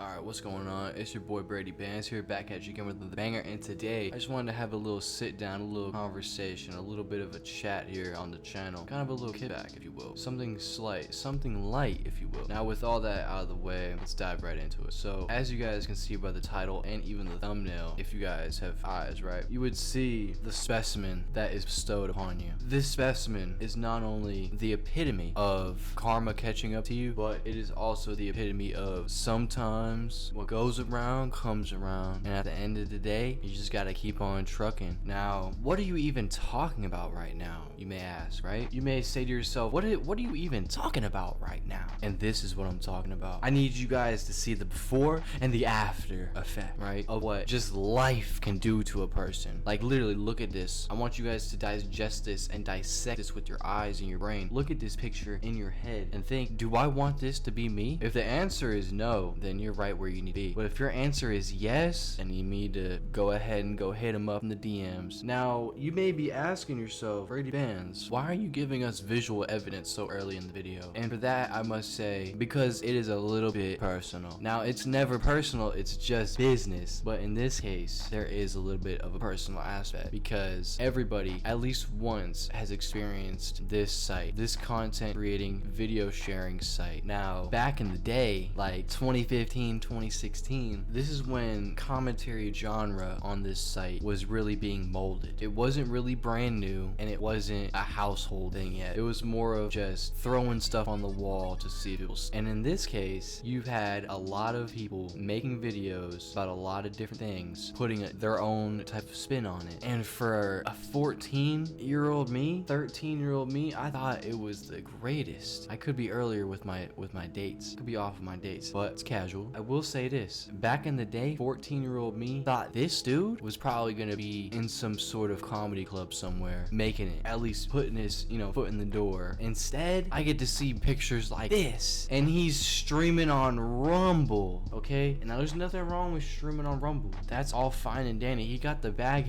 Alright, what's going on? It's your boy Brady here, back at you again with the banger, and today I just wanted to have a little sit down, a little conversation, a little bit of a chat here on the channel. Kind of a little kickback, if you will. Something slight, something light, if you will. Now with all that out of the way, let's dive right into it. So, as you guys can see by the title and even the thumbnail, if you guys have eyes, right? You would see the specimen that is bestowed upon you. This specimen is not only the epitome of karma catching up to you, but it is also the epitome of sometimes what goes around comes around, and at the end of the day you just gotta keep on trucking. Now, what are you even talking about right now, you may ask, right? You may say to yourself, what are you even talking about right now? And this is what I'm talking about. I need you guys to see the before and the after effect, right, of what just life can do to a person. Like, literally, look at this. I want you guys to digest this and dissect this with your eyes and your brain. Look at this picture in your head and think, do I want this to be me? If the answer is no, then you're right where you need to be. But if your answer is yes, then you need to go ahead and go hit them up in the DMs. Now, you may be asking yourself, Brady Bands, why are you giving us visual evidence so early in the video? And for that, I must say, because it is a little bit personal. Now, it's never personal, it's just business. But in this case, there is a little bit of a personal aspect, because everybody, at least once, has experienced this site, this content creating, video sharing site. Now, back in the day, like 2015, 2016, this is when commentary genre on this site was really being molded. It wasn't really brand new, and it wasn't a household thing yet. It was more of just throwing stuff on the wall to see if it was. And in this case, you've had a lot of people making videos about a lot of different things, putting their own type of spin on it. And for a 14-year-old me, 13-year-old me, I thought it was the greatest. I could be earlier with my dates, could be off of my dates, but it's casual. I will say this, back in the day, 14-year-old me thought this dude was probably gonna be in some sort of comedy club somewhere, making it, at least putting his, foot in the door. Instead, I get to see pictures like this, and he's streaming on Rumble, okay? And now there's nothing wrong with streaming on Rumble. That's all fine and dandy. He got the bag,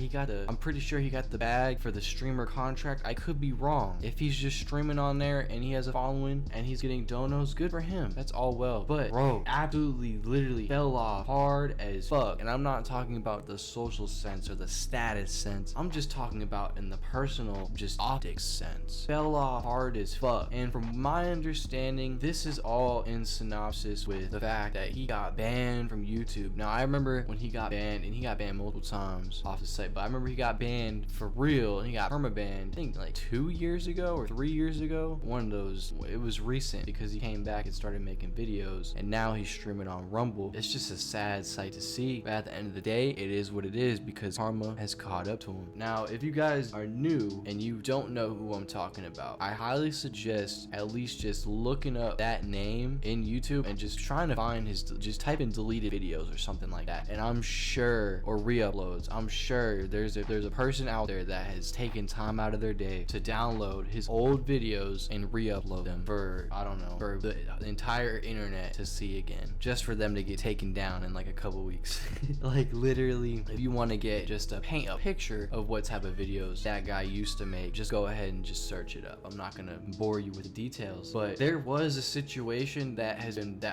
I'm pretty sure he got the bag for the streamer contract. I could be wrong. If he's just streaming on there and he has a following and he's getting donos, good for him. That's all well. But bro, absolutely literally fell off hard as fuck. And I'm not talking about the social sense or the status sense. I'm just talking about in the personal, just optics sense. Fell off hard as fuck. And from my understanding, this is all in synopsis with the fact that he got banned from YouTube. Now, I remember when he got banned, and he got banned multiple times off the site, but I remember he got banned for real, and he got permabanned, I think like 2 years ago or 3 years ago. One of those. It was recent because he came back and started making videos, and now he's streaming on Rumble. It's just a sad sight to see, but at the end of the day, it is what it is because karma has caught up to him. Now, if you guys are new and you don't know who I'm talking about, I highly suggest at least just looking up that name in YouTube and just trying to find just type in deleted videos or something like that, and I'm sure, or re-uploads, I'm sure there's a person out there that has taken time out of their day to download his old videos and re-upload them for, I don't know, for the entire internet to see again, just for them to get taken down in like a couple weeks. Like, literally, if you want to get just to paint a picture of what type of videos that guy used to make, just go ahead and just search it up. I'm not gonna bore you with the details, but there was a situation that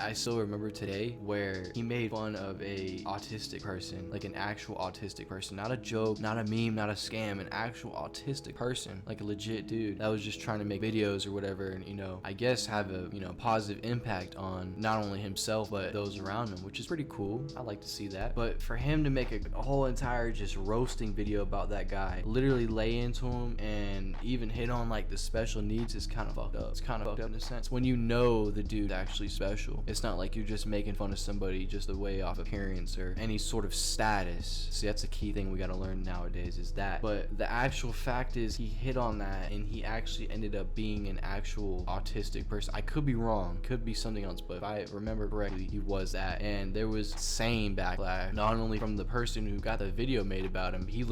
I still remember today, where he made fun of a autistic person, like an actual autistic person, not a joke, not a meme, not a scam, an actual autistic person, like a legit dude that was just trying to make videos or whatever, and I guess have a positive impact on not only himself but those around him, which is pretty cool. I like to see that. But for him to make a whole entire just roasting video about that guy, literally lay into him and even hit on like the special needs, is kind of fucked up. It's kind of fucked up in a sense when you know the dude's actually special. It's not like you're just making fun of somebody just a way off appearance or any sort of status. See, that's a key thing we gotta learn nowadays, is that. But the actual fact is, he hit on that and he actually ended up being an actual autistic person. I could be wrong, could be something else, but if I remember correctly, he was that. And there was same backlash, not only from the person who got the video made about him, he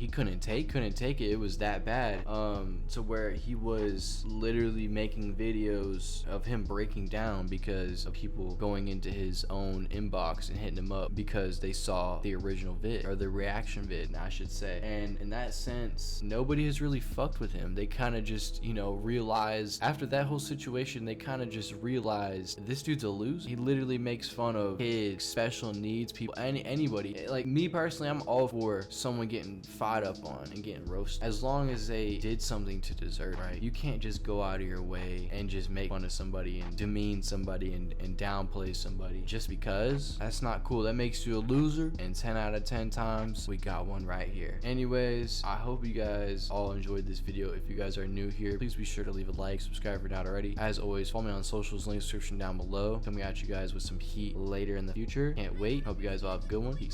couldn't take it. It was that bad, to where he was literally making videos of him breaking down because of people going into his own inbox and hitting him up because they saw the original vid, or the reaction vid, I should say. And in that sense, nobody has really fucked with him. They kind of just realized after that whole situation, they kind of just realized this dude's a loser. He literally makes fun fun of kids, special needs people, anybody. Like me personally, I'm all for someone getting fought up on and getting roasted, as long as they did something to deserve, right? You can't just go out of your way and just make fun of somebody and demean somebody and downplay somebody just because. That's not cool. That makes you a loser, and 10 out of 10 times we got one right here. Anyways, I hope you guys all enjoyed this video. If you guys are new here, please be sure to leave a like, subscribe if you're not already. As always, follow me on socials, link description down below. Coming at you guys with some heat later in the future. Can't wait. Hope you guys all have a good one. Peace.